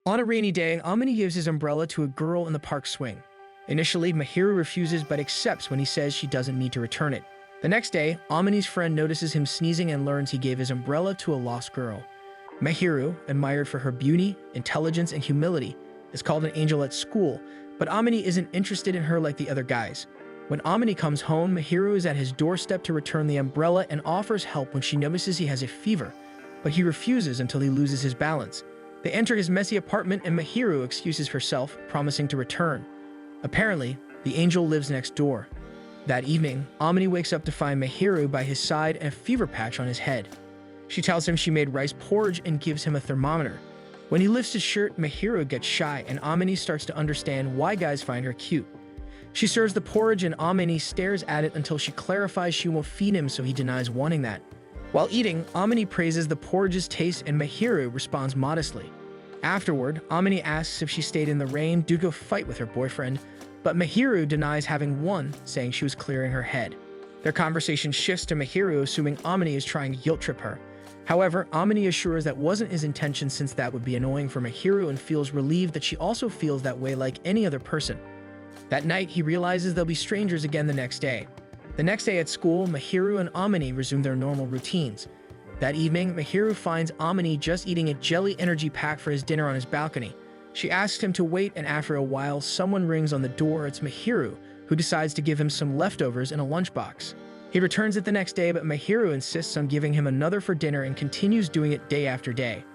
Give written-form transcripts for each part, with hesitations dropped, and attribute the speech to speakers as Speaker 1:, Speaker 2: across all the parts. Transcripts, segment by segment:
Speaker 1: On a rainy day, Amini gives his umbrella to a girl in the park swing. Initially, Mahiru refuses but accepts when he says she doesn't need to return it. The next day, Amini's friend notices him sneezing and learns he gave his umbrella to a lost girl. Mahiru, admired for her beauty, intelligence, and humility, is called an angel at school, but Amini isn't interested in her like the other guys. When Amini comes home, Mahiru is at his doorstep to return the umbrella and offers help when she notices he has a fever, but he refuses until he loses his balance. They enter his messy apartment and Mahiru excuses herself, promising to return. Apparently, the angel lives next door. That evening, Amini wakes up to find Mahiru by his side and a fever patch on his head. She tells him she made rice porridge and gives him a thermometer. When he lifts his shirt, Mahiru gets shy and Amini starts to understand why guys find her cute. She serves the porridge and Amini stares at it until she clarifies she won't feed him, so he denies wanting that. While eating, Amini praises the porridge's taste and Mahiru responds modestly. Afterward, Amini asks if she stayed in the rain due to a fight with her boyfriend, but Mahiru denies having won, saying she was clearing her head. Their conversation shifts to Mahiru assuming Amini is trying to guilt trip her. However, Amini assures that wasn't his intention since that would be annoying for Mahiru and feels relieved that she also feels that way like any other person. That night, he realizes they'll be strangers again the next day. The next day at school, Mahiru and Amini resume their normal routines. That evening, Mahiru finds Amini just eating a jelly energy pack for his dinner on his balcony. She asks him to wait, and after a while, someone rings on the door. It's Mahiru, who decides to give him some leftovers in a lunchbox. He returns it the next day, but Mahiru insists on giving him another for dinner and continues doing it day after day.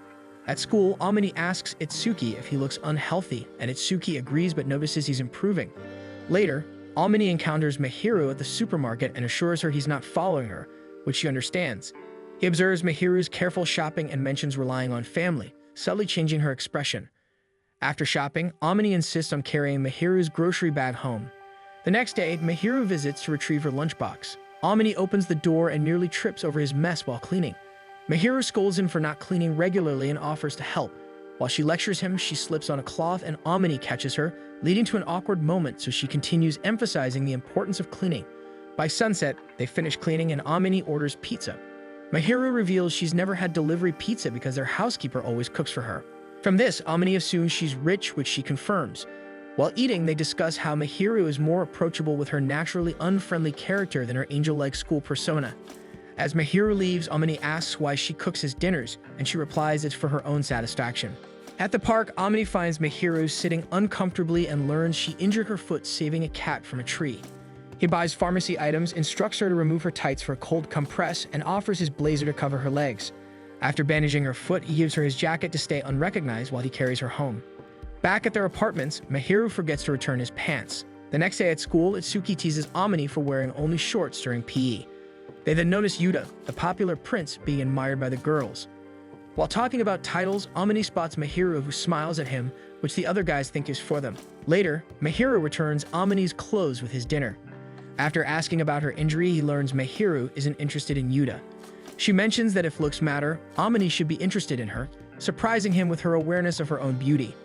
Speaker 1: At school, Amini asks Itsuki if he looks unhealthy, and Itsuki agrees but notices he's improving. Later, Amini encounters Mahiru at the supermarket and assures her he's not following her, which she understands. He observes Mahiru's careful shopping and mentions relying on family, subtly changing her expression. After shopping, Amini insists on carrying Mahiru's grocery bag home. The next day, Mahiru visits to retrieve her lunchbox. Amini opens the door and nearly trips over his mess while cleaning. Mahiru scolds him for not cleaning regularly and offers to help. While she lectures him, she slips on a cloth and Amini catches her, leading to an awkward moment, so she continues emphasizing the importance of cleaning. By sunset, they finish cleaning and Amini orders pizza. Mahiru reveals she's never had delivery pizza because their housekeeper always cooks for her. From this, Amini assumes she's rich, which she confirms. While eating, they discuss how Mahiru is more approachable with her naturally unfriendly character than her angel-like school persona. As Mahiru leaves, Amini asks why she cooks his dinners, and she replies it's for her own satisfaction. At the park, Amini finds Mahiru sitting uncomfortably and learns she injured her foot saving a cat from a tree. He buys pharmacy items, instructs her to remove her tights for a cold compress, and offers his blazer to cover her legs. After bandaging her foot, he gives her his jacket to stay unrecognized while he carries her home. Back at their apartments, Mahiru forgets to return his pants. The next day at school, Itsuki teases Amini for wearing only shorts during PE. They then notice Yuta, the popular prince, being admired by the girls. While talking about titles, Amini spots Mahiru, who smiles at him, which the other guys think is for them. Later, Mahiru returns Amini's clothes with his dinner. After asking about her injury, he learns Mahiru isn't interested in Yuta. She mentions that if looks matter, Amini should be interested in her, surprising him with her awareness of her own beauty.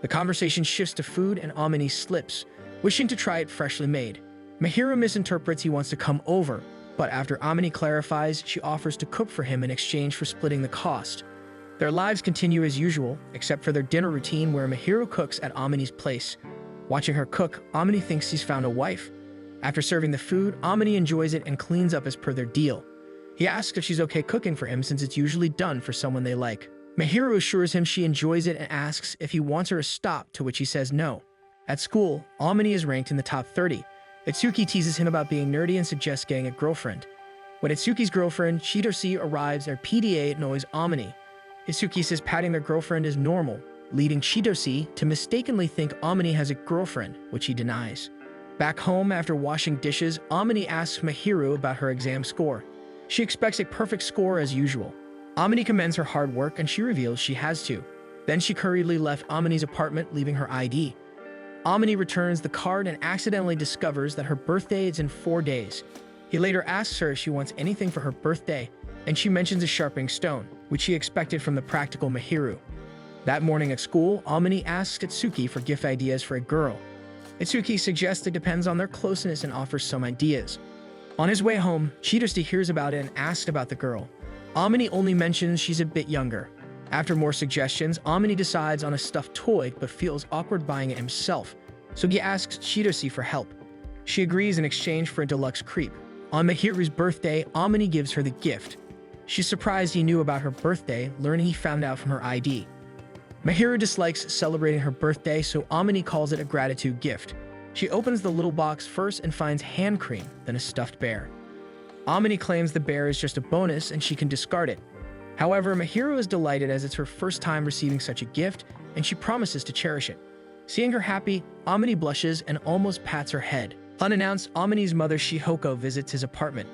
Speaker 1: The conversation shifts to food and Amini slips, wishing to try it freshly made. Mahiru misinterprets he wants to come over, but after Amini clarifies, she offers to cook for him in exchange for splitting the cost. Their lives continue as usual, except for their dinner routine where Mahiru cooks at Amini's place. Watching her cook, Amini thinks he's found a wife. After serving the food, Amini enjoys it and cleans up as per their deal. He asks if she's okay cooking for him since it's usually done for someone they like. Mahiru assures him she enjoys it and asks if he wants her to stop, to which he says no. At school, Amini is ranked in the top 30. Itsuki teases him about being nerdy and suggests getting a girlfriend. When Itsuki's girlfriend, Chidori, arrives, their PDA annoys Amini. Itsuki says patting their girlfriend is normal, leading Chidori to mistakenly think Amini has a girlfriend, which he denies. Back home, after washing dishes, Amini asks Mahiru about her exam score. She expects a perfect score as usual. Amini commends her hard work and she reveals she has to. Then she hurriedly left Amini's apartment, leaving her ID. Amini returns the card and accidentally discovers that her birthday is in 4 days. He later asks her if she wants anything for her birthday, and she mentions a sharpening stone, which she expected from the practical Mahiru. That morning at school, Amini asks Itsuki for gift ideas for a girl. Itsuki suggests it depends on their closeness and offers some ideas. On his way home, Chidori hears about it and asks about the girl. Amini only mentions she's a bit younger. After more suggestions, Amini decides on a stuffed toy but feels awkward buying it himself, so he asks Chitose for help. She agrees in exchange for a deluxe crepe. On Mahiru's birthday, Amini gives her the gift. She's surprised he knew about her birthday, learning he found out from her ID. Mahiru dislikes celebrating her birthday, so Amini calls it a gratitude gift. She opens the little box first and finds hand cream, then a stuffed bear. Amini claims the bear is just a bonus and she can discard it. However, Mahiru is delighted as it's her first time receiving such a gift, and she promises to cherish it. Seeing her happy, Amini blushes and almost pats her head. Unannounced, Amini's mother Shihoko visits his apartment.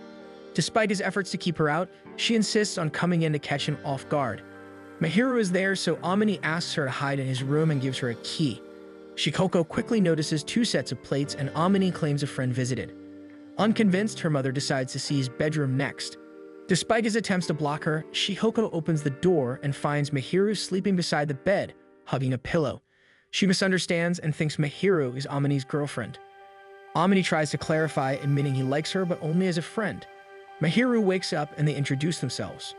Speaker 1: Despite his efforts to keep her out, she insists on coming in to catch him off guard. Mahiru is there, so Amini asks her to hide in his room and gives her a key. Shihoko quickly notices 2 sets of plates, and Amini claims a friend visited. Unconvinced, her mother decides to see his bedroom next. Despite his attempts to block her, Shihoko opens the door and finds Mahiru sleeping beside the bed, hugging a pillow. She misunderstands and thinks Mahiru is Amini's girlfriend. Amini tries to clarify, admitting he likes her but only as a friend. Mahiru wakes up and they introduce themselves.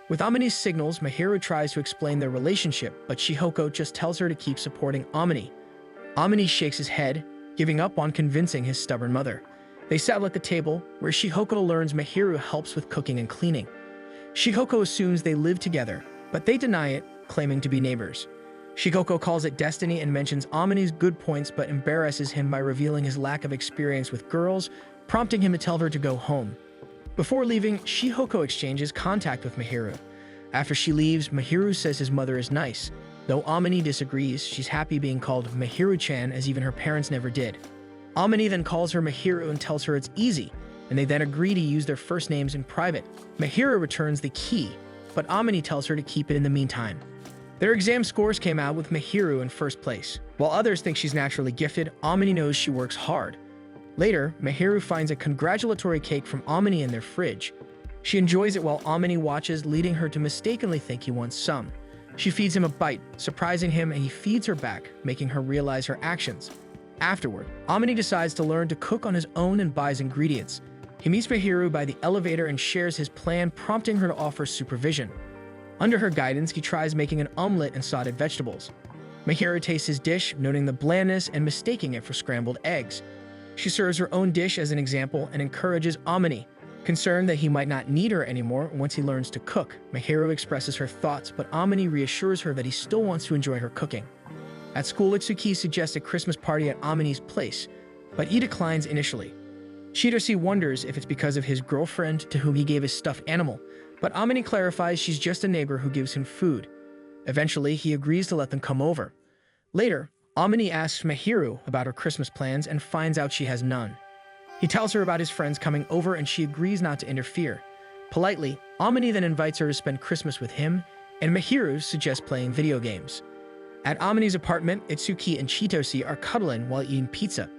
Speaker 1: With Amini's signals, Mahiru tries to explain their relationship, but Shihoko just tells her to keep supporting Amini. Amini shakes his head, giving up on convincing his stubborn mother. They settle at the table, where Shihoko learns Mahiru helps with cooking and cleaning. Shihoko assumes they live together, but they deny it, claiming to be neighbors. Shihoko calls it destiny and mentions Amini's good points but embarrasses him by revealing his lack of experience with girls, prompting him to tell her to go home. Before leaving, Shihoko exchanges contact with Mahiru. After she leaves, Mahiru says his mother is nice. Though Amini disagrees, she's happy being called Mahiru-chan as even her parents never did. Amini then calls her Mahiru and tells her it's easy, and they then agree to use their first names in private. Mahiru returns the key, but Amini tells her to keep it in the meantime. Their exam scores came out with Mahiru in first place. While others think she's naturally gifted, Amini knows she works hard. Later, Mahiru finds a congratulatory cake from Amini in their fridge. She enjoys it while Amini watches, leading her to mistakenly think he wants some. She feeds him a bite, surprising him, and he feeds her back, making her realize her actions. Afterward, Amini decides to learn to cook on his own and buys ingredients. He meets Mahiru by the elevator and shares his plan, prompting her to offer supervision. Under her guidance, he tries making an omelet and sauteed vegetables. Mahiru tastes his dish, noting the blandness and mistaking it for scrambled eggs. She serves her own dish as an example and encourages Amini. Concerned that he might not need her anymore once he learns to cook, Mahiru expresses her thoughts, but Amini reassures her that he still wants to enjoy her cooking. At school, Itsuki suggests a Christmas party at Amini's place, but he declines initially. Chitose wonders if it's because of his girlfriend to whom he gave his stuffed animal, but Amini clarifies she's just a neighbor who gives him food. Eventually, he agrees to let them come over. Later, Amini asks Mahiru about her Christmas plans and finds out she has none. He tells her about his friends coming over and she agrees not to interfere. Politely, Amini then invites her to spend Christmas with him, and Mahiru suggests playing video games. At Amini's apartment, Itsuki and Chitose are cuddling while eating pizza.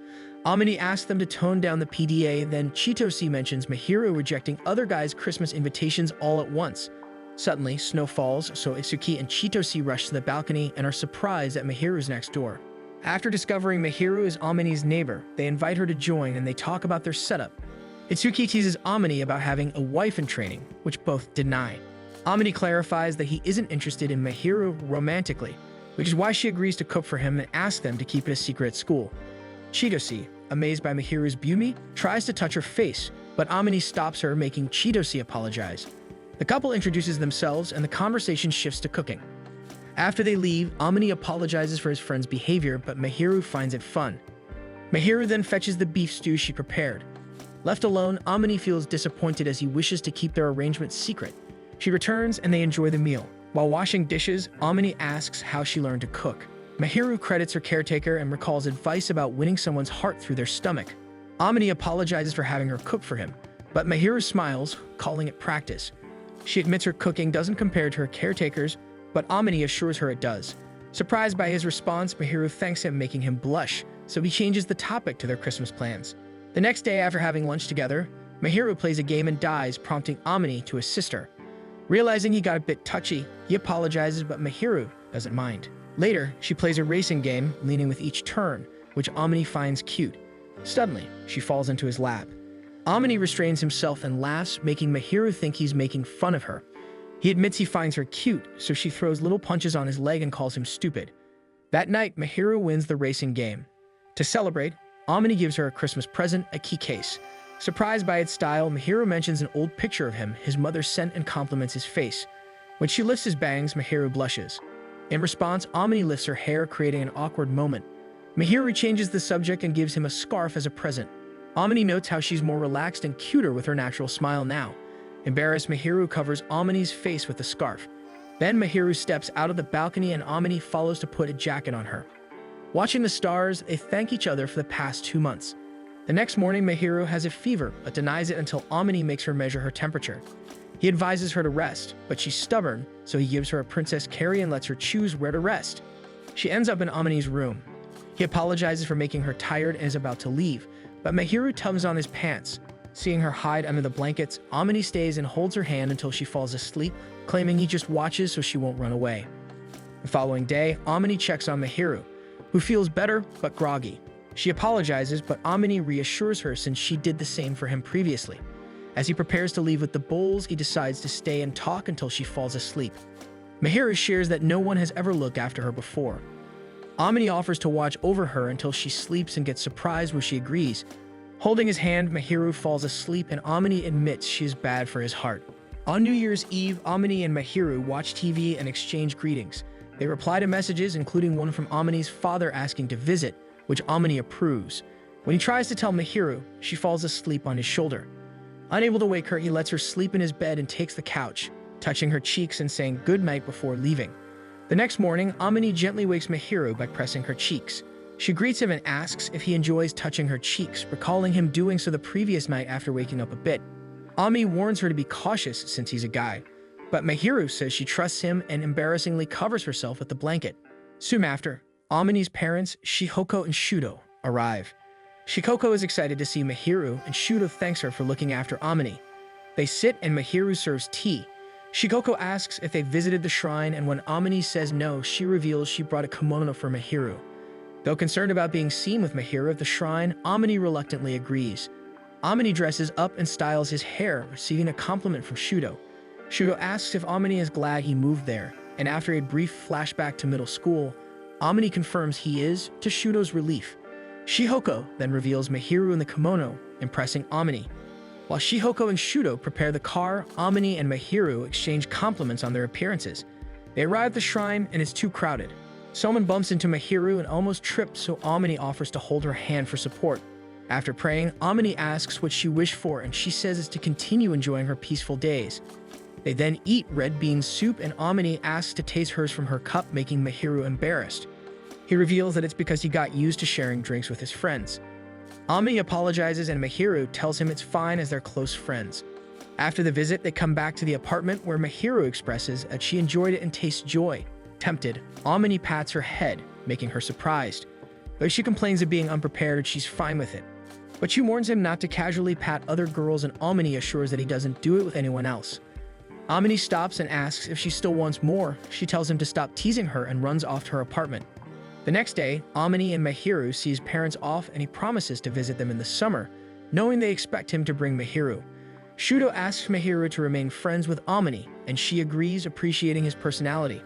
Speaker 1: Amini asks them to tone down the PDA, then Chitose mentions Mahiru rejecting other guys' Christmas invitations all at once. Suddenly, snow falls, so Itsuki and Chitose rush to the balcony and are surprised at Mahiru's next door. After discovering Mahiru is Amini's neighbor, they invite her to join and they talk about their setup. Itsuki teases Amini about having a wife in training, which both deny. Amini clarifies that he isn't interested in Mahiru romantically, which is why she agrees to cook for him and asks them to keep it a secret at school. Chitose, amazed by Mahiru's beauty, tries to touch her face, but Amini stops her, making Chitose apologize. The couple introduces themselves and the conversation shifts to cooking. After they leave, Amini apologizes for his friend's behavior, but Mahiru finds it fun. Mahiru then fetches the beef stew she prepared. Left alone, Amini feels disappointed as he wishes to keep their arrangement secret. She returns and they enjoy the meal. While washing dishes, Amini asks how she learned to cook. Mahiru credits her caretaker and recalls advice about winning someone's heart through their stomach. Amini apologizes for having her cook for him, but Mahiru smiles, calling it practice. She admits her cooking doesn't compare to her caretaker's, but Amini assures her it does. Surprised by his response, Mahiru thanks him, making him blush, so he changes the topic to their Christmas plans. The next day, after having lunch together, Mahiru plays a game and dies, prompting Amini to assist her. Realizing he got a bit touchy, he apologizes, but Mahiru doesn't mind. Later, she plays a racing game, leading with each turn, which Amini finds cute. Suddenly, she falls into his lap. Amini restrains himself and laughs, making Mahiru think he's making fun of her. He admits he finds her cute, so she throws little punches on his leg and calls him stupid. That night, Mihiru wins the racing game. To celebrate, Amini gives her a Christmas present, a key case. Surprised by its style, Mihiru mentions an old picture of him his mother sent and compliments his face. When she lifts his bangs, Mihiru blushes. In response, Amini lifts her hair, creating an awkward moment. Mihiru changes the subject and gives him a scarf as a present. Amini notes how she's more relaxed and cuter with her natural smile now. Embarrassed, Mihiru covers Amini's face with the scarf. Then Mihiru steps out of the balcony and Amini follows to put a jacket on her. Watching the stars, they thank each other for the past 2 months. The next morning, Mihiru has a fever, but denies it until Amini makes her measure her temperature. He advises her to rest, but she's stubborn, so he gives her a princess carry and lets her choose where to rest. She ends up in Amini's room. He apologizes for making her tired and is about to leave, but Mihiru tugs on his pants. Seeing her hide under the blankets, Amini stays and holds her hand until she falls asleep, claiming he just watches so she won't run away. The following day, Amini checks on Mihiru, who feels better but groggy. She apologizes, but Amini reassures her since she did the same for him previously. As he prepares to leave with the bowls, he decides to stay and talk until she falls asleep. Mihiru shares that no one has ever looked after her before. Amini offers to watch over her until she sleeps and gets surprised when she agrees. Holding his hand, Mihiru falls asleep and Amini admits she is bad for his heart. On New Year's Eve, Amini and Mihiru watch TV and exchange greetings. They reply to messages, including one from Amini's father asking to visit, which Amini approves. When he tries to tell Mihiru, she falls asleep on his shoulder. Unable to wake her, he lets her sleep in his bed and takes the couch, touching her cheeks and saying good night before leaving. The next morning, Amini gently wakes Mihiru by pressing her cheeks. She greets him and asks if he enjoys touching her cheeks, recalling him doing so the previous night after waking up a bit. Amini warns her to be cautious since he's a guy, but Mihiru says she trusts him and embarrassingly covers herself with the blanket. Soon after, Amini's parents, Shihoko and Shudo, arrive. Shihoko is excited to see Mihiru, and Shudo thanks her for looking after Amini. They sit and Mihiru serves tea. Shihoko asks if they visited the shrine, and when Amini says no, she reveals she brought a kimono for Mihiru. Though concerned about being seen with Mihiru at the shrine, Amini reluctantly agrees. Amini dresses up and styles his hair, receiving a compliment from Shudo. Shudo asks if Amini is glad he moved there, and after a brief flashback to middle school, Amini confirms he is, to Shudo's relief. Shihoko then reveals Mihiru in the kimono, impressing Amini. While Shihoko and Shudo prepare the car, Amini and Mihiru exchange compliments on their appearances. They arrive at the shrine and it's too crowded. Someone bumps into Mihiru and almost trips, so Amini offers to hold her hand for support. After praying, Amini asks what she wished for, and she says it's to continue enjoying her peaceful days. They then eat red bean soup, and Amini asks to taste hers from her cup, making Mihiru embarrassed. He reveals that it's because he got used to sharing drinks with his friends. Amini apologizes and Mihiru tells him it's fine as they're close friends. After the visit, they come back to the apartment where Mihiru expresses that she enjoyed it and tastes joy. Tempted, Amini pats her head, making her surprised. Though she complains of being unprepared, she's fine with it. But she warns him not to casually pat other girls, and Amini assures that he doesn't do it with anyone else. Amini stops and asks if she still wants more. She tells him to stop teasing her and runs off to her apartment. The next day, Amini and Mihiru see his parents off and he promises to visit them in the summer, knowing they expect him to bring Mihiru. Shudo asks Mihiru to remain friends with Amini, and she agrees, appreciating his personality.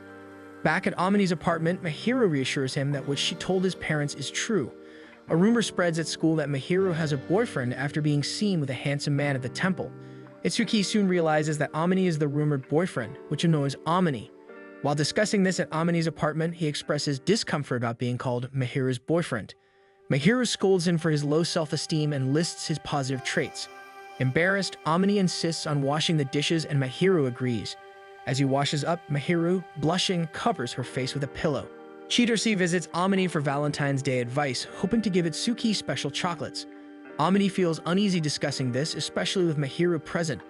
Speaker 1: Back at Amini's apartment, Mihiru reassures him that what she told his parents is true. A rumor spreads at school that Mihiru has a boyfriend after being seen with a handsome man at the temple. Itsuki soon realizes that Amini is the rumored boyfriend, which annoys Amini. While discussing this at Amini's apartment, he expresses discomfort about being called Mihiru's boyfriend. Mihiru scolds him for his low self-esteem and lists his positive traits. Embarrassed, Amini insists on washing the dishes and Mihiru agrees. As he washes up, Mihiru, blushing, covers her face with a pillow. Chidori visits Amini for Valentine's Day advice, hoping to give Itsuki special chocolates. Amini feels uneasy discussing this, especially with Mihiru present.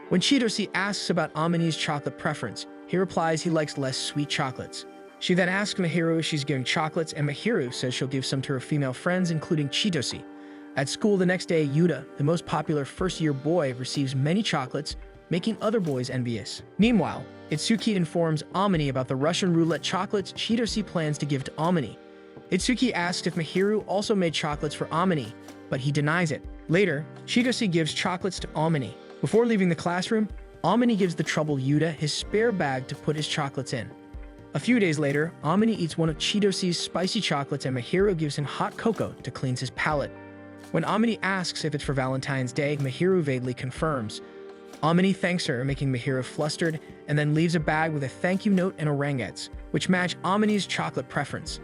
Speaker 1: When Chidori asks about Amini's chocolate preference, he replies he likes less sweet chocolates. She then asks Mihiru if she's giving chocolates, and Mihiru says she'll give some to her female friends, including Chidori. At school the next day, Yuta, the most popular first-year boy, receives many chocolates, making other boys envious. Meanwhile, Itsuki informs Amini about the Russian roulette chocolates Chidori plans to give to Amini. Itsuki asks if Mihiru also made chocolates for Amini, but he denies it. Later, Chidori gives chocolates to Amini. Before leaving the classroom, Amini gives the troubled Yuta his spare bag to put his chocolates in. A few days later, Amini eats one of Chitosi's spicy chocolates and Mihiru gives him hot cocoa to cleanse his palate. When Amini asks if it's for Valentine's Day, Mihiru vaguely confirms. Amini thanks her, making Mihiru flustered, and then leaves a bag with a thank you note and orangutans, which match Amini's chocolate preference.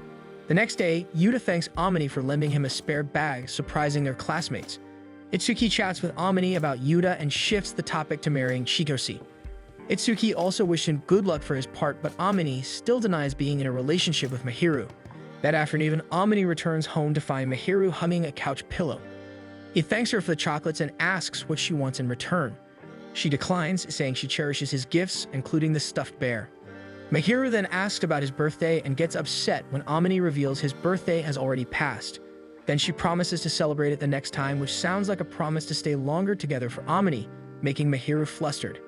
Speaker 1: The next day, Yuta thanks Amini for lending him a spare bag, surprising their classmates. Itsuki chats with Amini about Yuta and shifts the topic to marrying Chitosi. Itsuki also wished him good luck for his part, but Amini still denies being in a relationship with Mihiru. That afternoon, Amini returns home to find Mihiru hugging a couch pillow. He thanks her for the chocolates and asks what she wants in return. She declines, saying she cherishes his gifts, including the stuffed bear. Mihiru then asks about his birthday and gets upset when Amini reveals his birthday has already passed. Then she promises to celebrate it the next time, which sounds like a promise to stay longer together for Amini, making Mihiru flustered.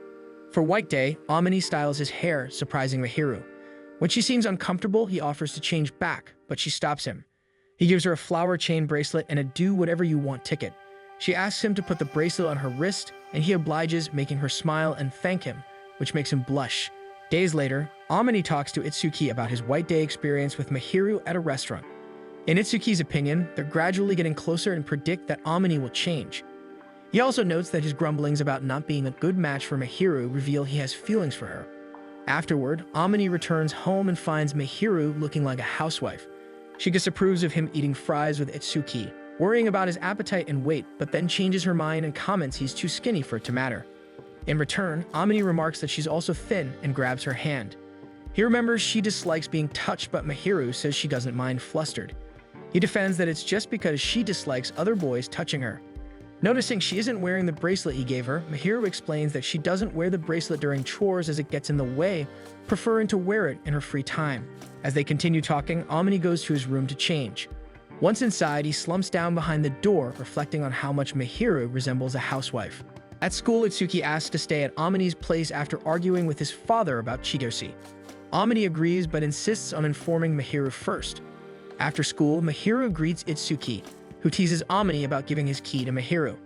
Speaker 1: For White Day, Amini styles his hair, surprising Mihiru. When she seems uncomfortable, he offers to change back, but she stops him. He gives her a flower chain bracelet and a do-whatever-you-want ticket. She asks him to put the bracelet on her wrist, and he obliges, making her smile and thank him, which makes him blush. Days later, Amini talks to Itsuki about his White Day experience with Mihiru at a restaurant. In Itsuki's opinion, they're gradually getting closer and predict that Amini will change. He also notes that his grumblings about not being a good match for Mihiru reveal he has feelings for her. Afterward, Amini returns home and finds Mihiru looking like a housewife. She disapproves of him eating fries with Itsuki, worrying about his appetite and weight, but then changes her mind and comments he's too skinny for it to matter. In return, Amini remarks that she's also thin and grabs her hand. He remembers she dislikes being touched, but Mihiru says she doesn't mind flustered. He defends that it's just because she dislikes other boys touching her. Noticing she isn't wearing the bracelet he gave her, Mihiru explains that she doesn't wear the bracelet during chores as it gets in the way, preferring to wear it in her free time. As they continue talking, Amini goes to his room to change. Once inside, he slumps down behind the door, reflecting on how much Mihiru resembles a housewife. At school, Itsuki asks to stay at Amini's place after arguing with his father about Chitosi. Amini agrees but insists on informing Mihiru first. After school, Mihiru greets Itsuki, who teases Amini about giving his key to Mihiru.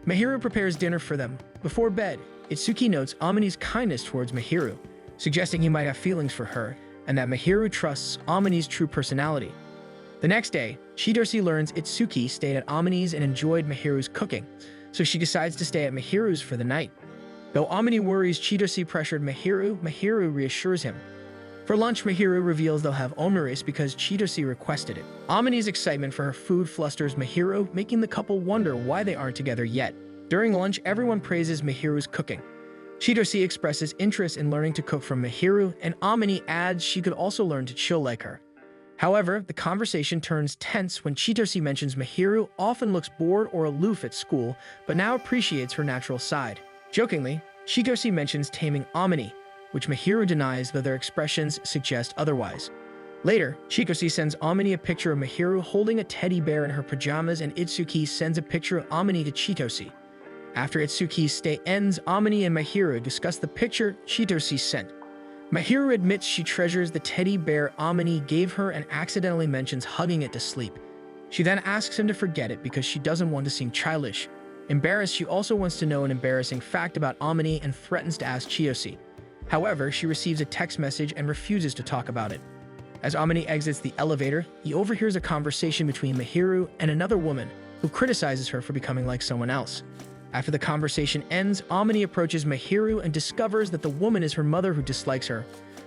Speaker 1: Mihiru prepares dinner for them. Before bed, Itsuki notes Amini's kindness towards Mihiru, suggesting he might have feelings for her, and that Mihiru trusts Amini's true personality. The next day, Chitosi learns Itsuki stayed at Amini's and enjoyed Mihiru's cooking, so she decides to stay at Mihiru's for the night. Though Amini worries Chitosi pressured Mihiru, Mihiru reassures him. For lunch, Mihiru reveals they'll have omeris because Chitosi requested it. Amini's excitement for her food flusters Mihiru, making the couple wonder why they aren't together yet. During lunch, everyone praises Mihiru's cooking. Chitosi expresses interest in learning to cook from Mihiru, and Amini adds she could also learn to chill like her. However, the conversation turns tense when Chitosi mentions Mihiru often looks bored or aloof at school, but now appreciates her natural side. Jokingly, Chitosi mentions taming Amini, which Mihiru denies, though their expressions suggest otherwise. Later, Chitosi sends Amini a picture of Mihiru holding a teddy bear in her pajamas, and Itsuki sends a picture of Amini to Chitosi. After Itsuki's stay ends, Amini and Mihiru discuss the picture Chitosi sent. Mihiru admits she treasures the teddy bear Amini gave her and accidentally mentions hugging it to sleep. She then asks him to forget it because she doesn't want to seem childish. Embarrassed, she also wants to know an embarrassing fact about Amini and threatens to ask Chitosi. However, she receives a text message and refuses to talk about it. As Amini exits the elevator, he overhears a conversation between Mihiru and another woman who criticizes her for becoming like someone else. After the conversation ends, Amini approaches Mihiru and discovers that the woman is her mother who dislikes her.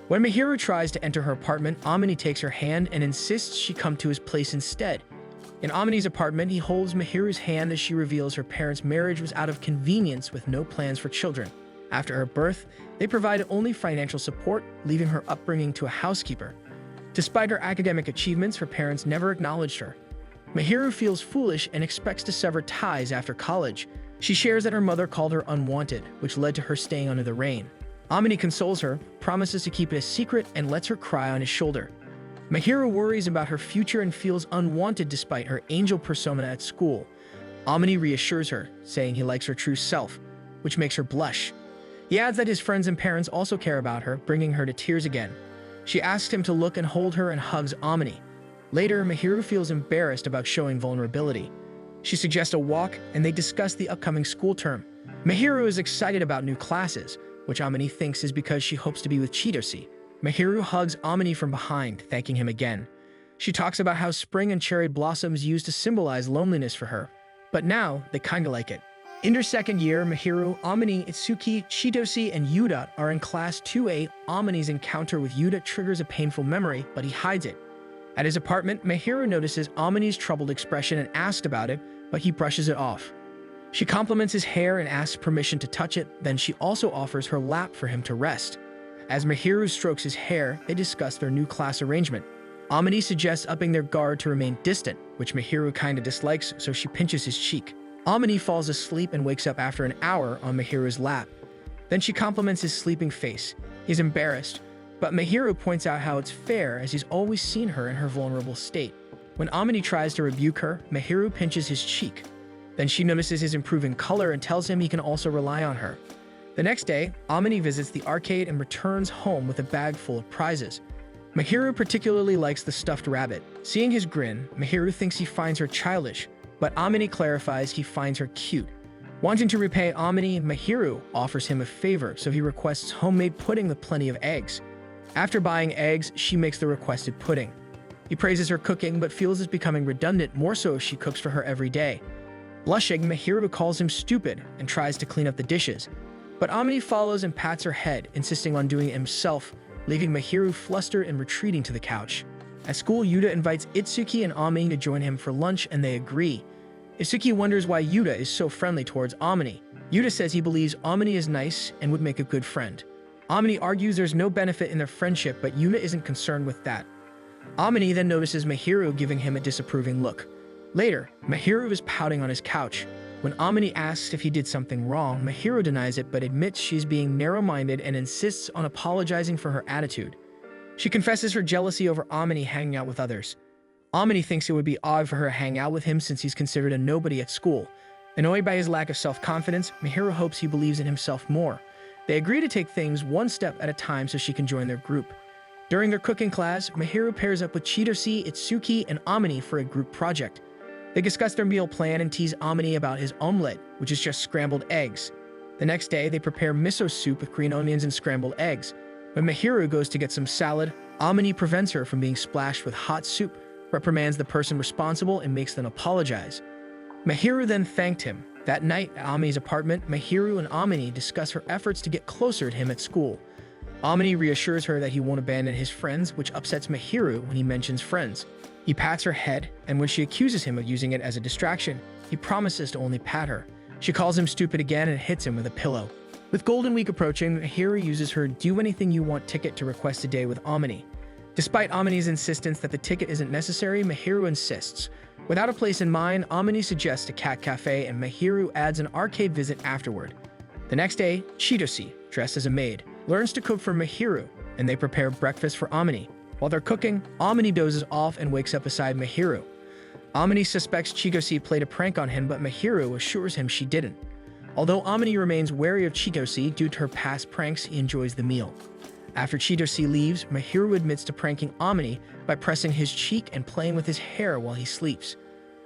Speaker 1: When Mihiru tries to enter her apartment, Amini takes her hand and insists she come to his place instead. In Amini's apartment, he holds Mihiru's hand as she reveals her parents' marriage was out of convenience with no plans for children. After her birth, they provided only financial support, leaving her upbringing to a housekeeper. Despite her academic achievements, her parents never acknowledged her. Mihiru feels foolish and expects to sever ties after college. She shares that her mother called her unwanted, which led to her staying under the rain. Amini consoles her, promises to keep it a secret, and lets her cry on his shoulder. Mihiru worries about her future and feels unwanted despite her angel persona at school. Amini reassures her, saying he likes her true self, which makes her blush. He adds that his friends and parents also care about her, bringing her to tears again. She asks him to look and hold her and hugs Amini. Later, Mihiru feels embarrassed about showing vulnerability. She suggests a walk, and they discuss the upcoming school term. Mihiru is excited about new classes, which Amini thinks is because she hopes to be with Chitose. Mihiru hugs Amini from behind, thanking him again. She talks about how spring and cherry blossoms used to symbolize loneliness for her, but now they kinda like it. In their second year, Mihiru, Amini, Itsuki, Chitose, and Yuta are in Class 2A. Amini's encounter with Yuta triggers a painful memory, but he hides it. At his apartment, Mihiru notices Amini's troubled expression and asks about it, but he brushes it off. She compliments his hair and asks permission to touch it, then she also offers her lap for him to rest. As Mihiru strokes his hair, they discuss their new class arrangement. Amini suggests upping their guard to remain distant, which Mihiru kinda dislikes, so she pinches his cheek. Amini falls asleep and wakes up after an hour on Mihiru's lap. Then she compliments his sleeping face. He's embarrassed, but Mihiru points out how it's fair as he's always seen her in her vulnerable state. When Amini tries to rebuke her, Mihiru pinches his cheek. Then she notices his improving color and tells him he can also rely on her. The next day, Amini visits the arcade and returns home with a bag full of prizes. Mihiru particularly likes the stuffed rabbit. Seeing his grin, Mihiru thinks he finds her childish, but Amini clarifies he finds her cute. Wanting to repay Amini, Mihiru offers him a favor, so he requests homemade pudding with plenty of eggs. After buying eggs, she makes the requested pudding. He praises her cooking, but feels it's becoming redundant, more so if she cooks for her every day. Blushing, Mihiru calls him stupid and tries to clean up the dishes. But Amini follows and pats her head, insisting on doing it himself, leaving Mihiru flustered and retreating to the couch. At school, Yuta invites Itsuki and Amini to join him for lunch, and they agree. Itsuki wonders why Yuta is so friendly towards Amini. Yuta says he believes Amini is nice and would make a good friend. Amini argues there's no benefit in their friendship, but Yuta isn't concerned with that. Amini then notices Mihiru giving him a disapproving look. Later, Mihiru is pouting on his couch. When Amini asks if he did something wrong, Mihiru denies it but admits she's being narrow-minded and insists on apologizing for her attitude. She confesses her jealousy over Amini hanging out with others. Amini thinks it would be odd for her to hang out with him since he's considered a nobody at school. Annoyed by his lack of self-confidence, Mihiru hopes he believes in himself more. They agree to take things one step at a time so she can join their group. During their cooking class, Mihiru pairs up with Chitose, Itsuki, and Amini for a group project. They discuss their meal plan and tease Amini about his omelette, which is just scrambled eggs. The next day, they prepare miso soup with green onions and scrambled eggs. When Mihiru goes to get some salad, Amini prevents her from being splashed with hot soup, reprimands the person responsible, and makes them apologize. Mihiru then thanked him. That night, at Amini's apartment, Mihiru and Amini discuss her efforts to get closer to him at school. Amini reassures her that he won't abandon his friends, which upsets Mihiru when he mentions friends. He pats her head, and when she accuses him of using it as a distraction, he promises to only pat her. She calls him stupid again and hits him with a pillow. With Golden Week approaching, Mihiru uses her do anything you want ticket to request a day with Amini. Despite Amini's insistence that the ticket isn't necessary, Mihiru insists. Without a place in mind, Amini suggests a cat cafe and Mihiru adds an arcade visit afterward. The next day, Chitose, dressed as a maid, learns to cook for Mihiru, and they prepare breakfast for Amini. While they're cooking, Amini dozes off and wakes up beside Mihiru. Amini suspects Chitose played a prank on him, but Mihiru assures him she didn't. Although Amini remains wary of Chitose due to her past pranks, he enjoys the meal. After Chitose leaves, Mihiru admits to pranking Amini by pressing his cheek and playing with his hair while he sleeps.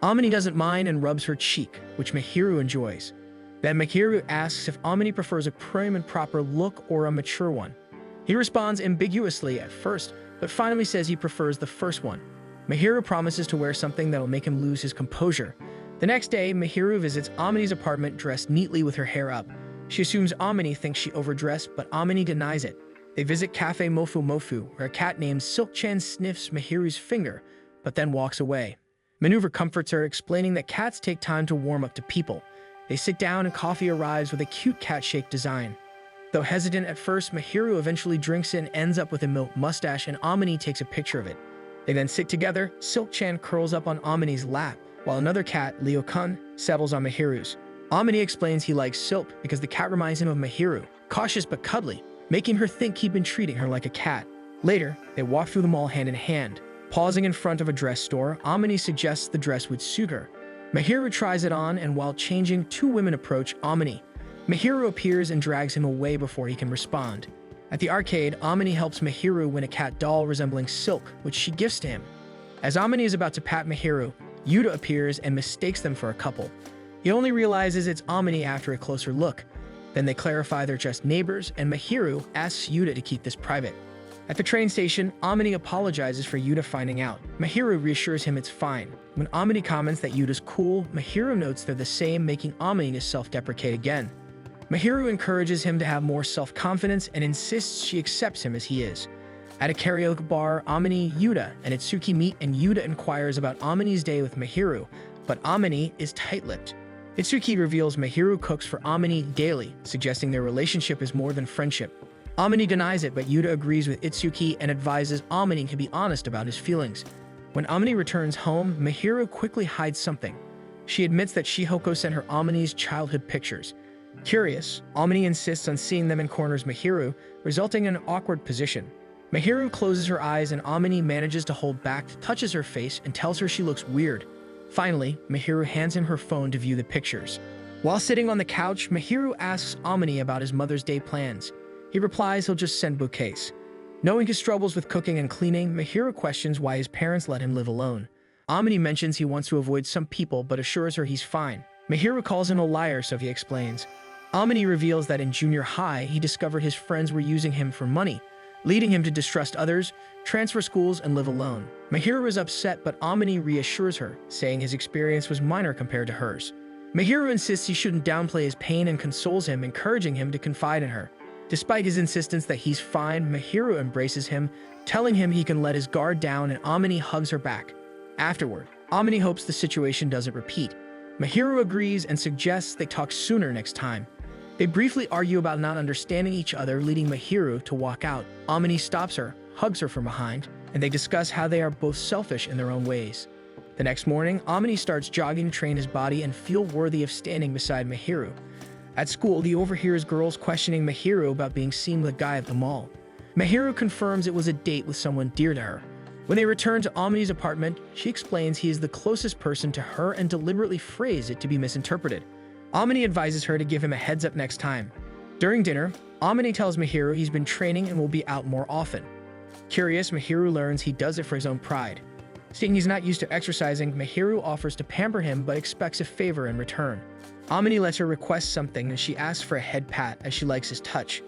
Speaker 1: Amini doesn't mind and rubs her cheek, which Mihiru enjoys. Then Mihiru asks if Amini prefers a prim and proper look or a mature one. He responds ambiguously at first, but finally says he prefers the first one. Mihiru promises to wear something that'll make him lose his composure. The next day, Mihiru visits Amini's apartment dressed neatly with her hair up. She assumes Amini thinks she overdressed, but Amini denies it. They visit Cafe Mofu Mofu, where a cat named Silk-chan sniffs Mihiru's finger, but then walks away. Maneuver comforts her, explaining that cats take time to warm up to people. They sit down and coffee arrives with a cute cat shake design. Though hesitant at first, Mihiru eventually drinks it and ends up with a milk mustache, and Amini takes a picture of it. They then sit together. Silk-chan curls up on Amini's lap, while another cat, Leo-kun, settles on Mihiru's. Amini explains he likes Silk because the cat reminds him of Mihiru, cautious but cuddly, making her think he'd been treating her like a cat. Later, they walk through the mall hand in hand. Pausing in front of a dress store, Amini suggests the dress would suit her. Mihiru tries it on, and while changing, two women approach Amini. Mihiru appears and drags him away before he can respond. At the arcade, Amini helps Mihiru win a cat doll resembling Silk, which she gifts to him. As Amini is about to pat Mihiru, Yuta appears and mistakes them for a couple. He only realizes it's Amini after a closer look. Then they clarify they're just neighbors, and Mahiru asks Yuta to keep this private. At the train station, Amini apologizes for Yuta finding out. Mahiru reassures him it's fine. When Amini comments that Yuta's cool, Mahiru notes they're the same, making Amini self-deprecate again. Mahiru encourages him to have more self-confidence and insists she accepts him as he is. At a karaoke bar, Amini, Yuta, and Itsuki meet, and Yuta inquires about Amini's day with Mahiru, but Amini is tight-lipped. Itsuki reveals Mahiru cooks for Amini daily, suggesting their relationship is more than friendship. Amini denies it, but Yuta agrees with Itsuki and advises Amini to be honest about his feelings. When Amini returns home, Mahiru quickly hides something. She admits that Shihoko sent her Amini's childhood pictures. Curious, Amini insists on seeing them and corners Mahiru, resulting in an awkward position. Mahiru closes her eyes and Amini manages to hold back, touches her face, and tells her she looks weird. Finally, Mahiru hands him her phone to view the pictures. While sitting on the couch, Mahiru asks Amini about his Mother's Day plans. He replies he'll just send bouquets. Knowing his struggles with cooking and cleaning, Mahiru questions why his parents let him live alone. Amini mentions he wants to avoid some people but assures her he's fine. Mahiru calls him a liar, so he explains. Amini reveals that in junior high, he discovered his friends were using him for money, leading him to distrust others, transfer schools, and live alone. Mahiru is upset, but Amini reassures her, saying his experience was minor compared to hers. Mahiru insists he shouldn't downplay his pain and consoles him, encouraging him to confide in her. Despite his insistence that he's fine, Mahiru embraces him, telling him he can let his guard down, and Amini hugs her back. Afterward, Amini hopes the situation doesn't repeat. Mahiru agrees and suggests they talk sooner next time. They briefly argue about not understanding each other, leading Mahiru to walk out. Amini stops her, hugs her from behind, and they discuss how they are both selfish in their own ways. The next morning, Amini starts jogging to train his body and feel worthy of standing beside Mahiru. At school, he overhears girls questioning Mahiru about being seen with a guy at the mall. Mahiru confirms it was a date with someone dear to her. When they return to Amini's apartment, she explains he is the closest person to her and deliberately phrased it to be misinterpreted. Amini advises her to give him a heads up next time. During dinner, Amini tells Mahiru he's been training and will be out more often. Curious, Mahiru learns he does it for his own pride. Seeing he's not used to exercising, Mahiru offers to pamper him but expects a favor in return. Amini lets her request something and she asks for a head pat as she likes his touch.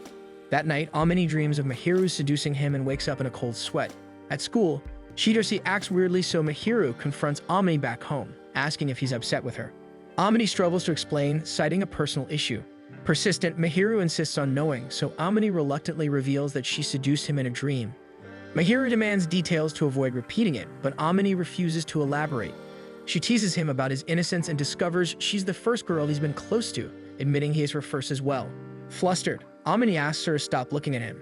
Speaker 1: That night, Amini dreams of Mahiru seducing him and wakes up in a cold sweat. At school, Shidoshi acts weirdly, so Mahiru confronts Amini back home, asking if he's upset with her. Amini struggles to explain, citing a personal issue. Persistent, Mahiru insists on knowing, so Amini reluctantly reveals that she seduced him in a dream. Mahiru demands details to avoid repeating it, but Amini refuses to elaborate. She teases him about his innocence and discovers she's the first girl he's been close to, admitting he is her first as well. Flustered, Amini asks her to stop looking at him.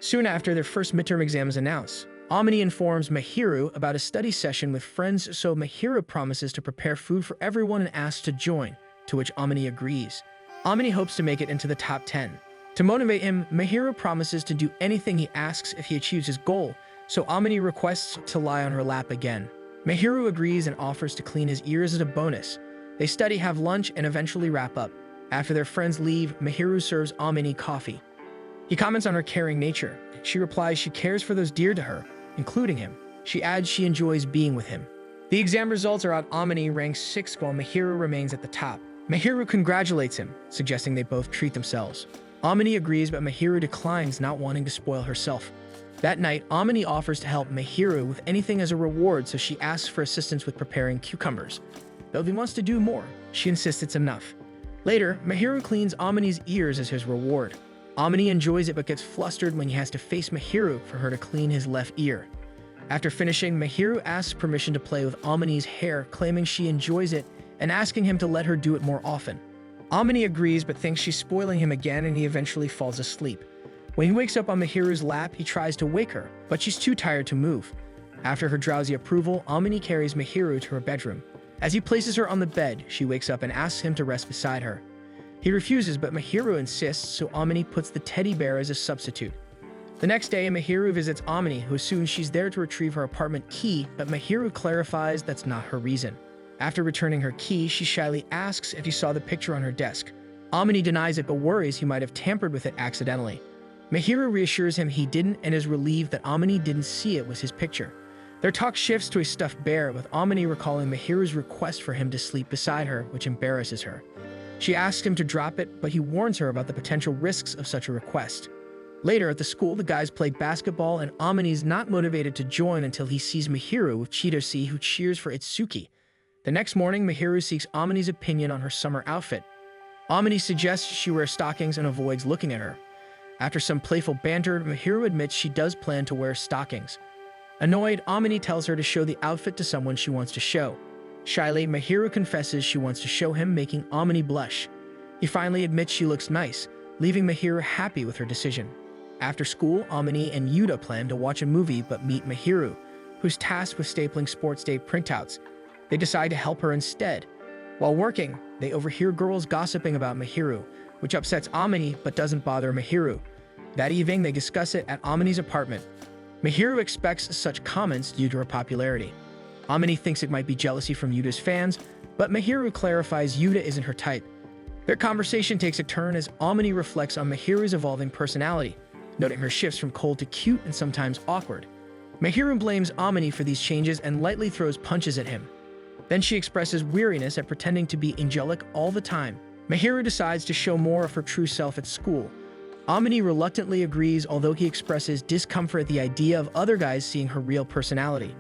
Speaker 1: Soon after, their first midterm exam is announced. Amini informs Mahiru about a study session with friends, so Mahiru promises to prepare food for everyone and asks to join, to which Amini agrees. Amini hopes to make it into the top 10. To motivate him, Mahiru promises to do anything he asks if he achieves his goal, so Amini requests to lie on her lap again. Mahiru agrees and offers to clean his ears as a bonus. They study, have lunch, and eventually wrap up. After their friends leave, Mahiru serves Amini coffee. He comments on her caring nature. She replies she cares for those dear to her, including him. She adds she enjoys being with him. The exam results are out. Amini ranks 6th while Mahiru remains at the top. Mahiru congratulates him, suggesting they both treat themselves. Amini agrees, but Mahiru declines, not wanting to spoil herself. That night, Amini offers to help Mahiru with anything as a reward, so she asks for assistance with preparing cucumbers. Though he wants to do more, she insists it's enough. Later, Mahiru cleans Amini's ears as his reward. Amini enjoys it but gets flustered when he has to face Mahiru for her to clean his left ear. After finishing, Mahiru asks permission to play with Amini's hair, claiming she enjoys it and asking him to let her do it more often. Amini agrees but thinks she's spoiling him again, and he eventually falls asleep. When he wakes up on Mahiru's lap, he tries to wake her, but she's too tired to move. After her drowsy approval, Amini carries Mahiru to her bedroom. As he places her on the bed, she wakes up and asks him to rest beside her. He refuses, but Mahiru insists, so Amini puts the teddy bear as a substitute. The next day, Mahiru visits Amini, who assumes she's there to retrieve her apartment key, but Mahiru clarifies that's not her reason. After returning her key, she shyly asks if he saw the picture on her desk. Amini denies it but worries he might have tampered with it accidentally. Mahiru reassures him he didn't and is relieved that Amini didn't see it was his picture. Their talk shifts to a stuffed bear, with Amini recalling Mahiru's request for him to sleep beside her, which embarrasses her. She asks him to drop it, but he warns her about the potential risks of such a request. Later at the school, the guys play basketball, and Amini's not motivated to join until he sees Mahiru with Chitose, who cheers for Itsuki. The next morning, Mahiru seeks Amini's opinion on her summer outfit. Amini suggests she wear stockings and avoids looking at her. After some playful banter, Mahiru admits she does plan to wear stockings. Annoyed, Amini tells her to show the outfit to someone she wants to show. Shyly, Mahiru confesses she wants to show him, making Amini blush. He finally admits she looks nice, leaving Mahiru happy with her decision. After school, Amini and Yuta plan to watch a movie but meet Mahiru, who's tasked with stapling sports day printouts. They decide to help her instead. While working, they overhear girls gossiping about Mahiru, which upsets Amini but doesn't bother Mahiru. That evening, they discuss it at Amini's apartment. Mahiru expects such comments due to her popularity. Amini thinks it might be jealousy from Yuta's fans, but Mahiru clarifies Yuta isn't her type. Their conversation takes a turn as Amini reflects on Mahiru's evolving personality, noting her shifts from cold to cute and sometimes awkward. Mahiru blames Amini for these changes and lightly throws punches at him. Then she expresses weariness at pretending to be angelic all the time. Mahiru decides to show more of her true self at school. Amini reluctantly agrees, although he expresses discomfort at the idea of other guys seeing her real personality.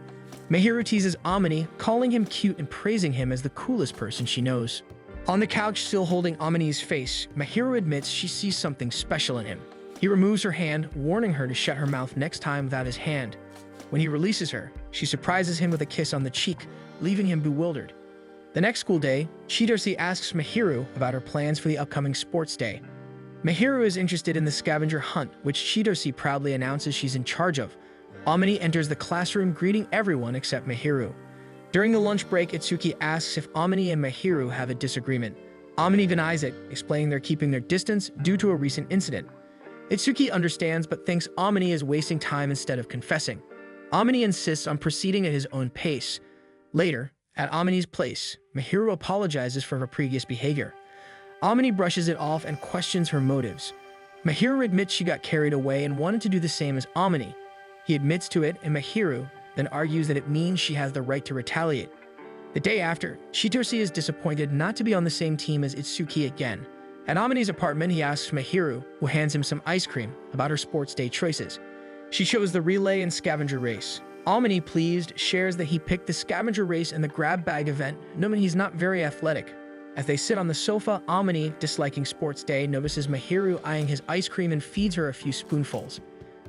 Speaker 1: Mahiru teases Amini, calling him cute and praising him as the coolest person she knows. On the couch, still holding Amini's face, Mahiru admits she sees something special in him. He removes her hand, warning her to shut her mouth next time without his hand. When he releases her, she surprises him with a kiss on the cheek, leaving him bewildered. The next school day, Chitose asks Mahiru about her plans for the upcoming sports day. Mahiru is interested in the scavenger hunt, which Chitose proudly announces she's in charge of. Amini enters the classroom, greeting everyone except Mahiru. During the lunch break, Itsuki asks if Amini and Mahiru have a disagreement. Amini denies it, explaining they're keeping their distance due to a recent incident. Itsuki understands but thinks Amini is wasting time instead of confessing. Amini insists on proceeding at his own pace. Later, at Amini's place, Mahiru apologizes for her previous behavior. Amini brushes it off and questions her motives. Mahiru admits she got carried away and wanted to do the same as Amini. He admits to it, and Mahiru then argues that it means she has the right to retaliate. The day after, Chitose is disappointed not to be on the same team as Itsuki again. At Amini's apartment, he asks Mahiru, who hands him some ice cream, about her sports day choices. She chose the relay and scavenger race. Amini, pleased, shares that he picked the scavenger race and the grab bag event, knowing he's not very athletic. As they sit on the sofa, Amini, disliking sports day, notices Mahiru eyeing his ice cream and feeds her a few spoonfuls.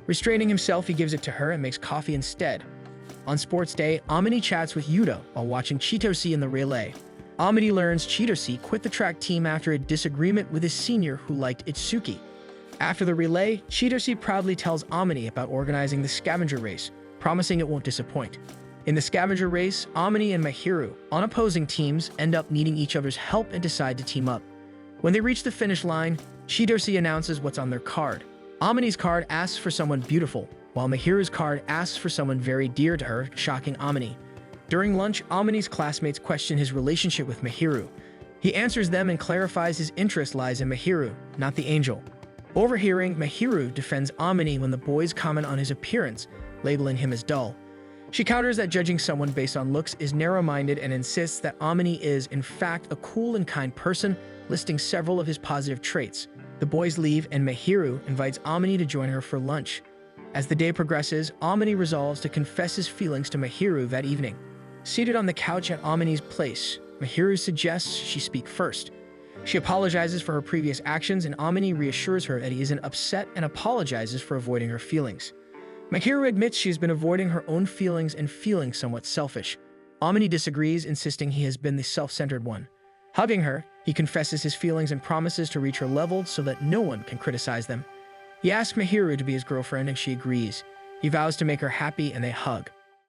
Speaker 1: Restraining himself, he gives it to her and makes coffee instead. On sports day, Amini chats with Yuta while watching Chitose in the relay. Amini learns Chitose quit the track team after a disagreement with his senior who liked Itsuki. After the relay, Chitose proudly tells Amini about organizing the scavenger race, promising it won't disappoint. In the scavenger race, Amini and Mahiru, on opposing teams, end up needing each other's help and decide to team up. When they reach the finish line, Chitose announces what's on their card. Amini's card asks for someone beautiful, while Mahiru's card asks for someone very dear to her, shocking Amini. During lunch, Amini's classmates question his relationship with Mahiru. He answers them and clarifies his interest lies in Mahiru, not the angel. Overhearing, Mahiru defends Amini when the boys comment on his appearance, labeling him as dull. She counters that judging someone based on looks is narrow-minded and insists that Amini is, in fact, a cool and kind person, listing several of his positive traits. The boys leave and Mahiru invites Amini to join her for lunch. As the day progresses, Amini resolves to confess his feelings to Mahiru that evening. Seated on the couch at Amini's place, Mahiru suggests she speak first. She apologizes for her previous actions and Amini reassures her that he isn't upset and apologizes for avoiding her feelings. Mahiru admits she has been avoiding her own feelings and feeling somewhat selfish. Amini disagrees, insisting he has been the self-centered one. Hugging her, he confesses his feelings and promises to reach her level so that no one can criticize them. He asks Mahiru to be his girlfriend and she agrees. He vows to make her happy and they hug.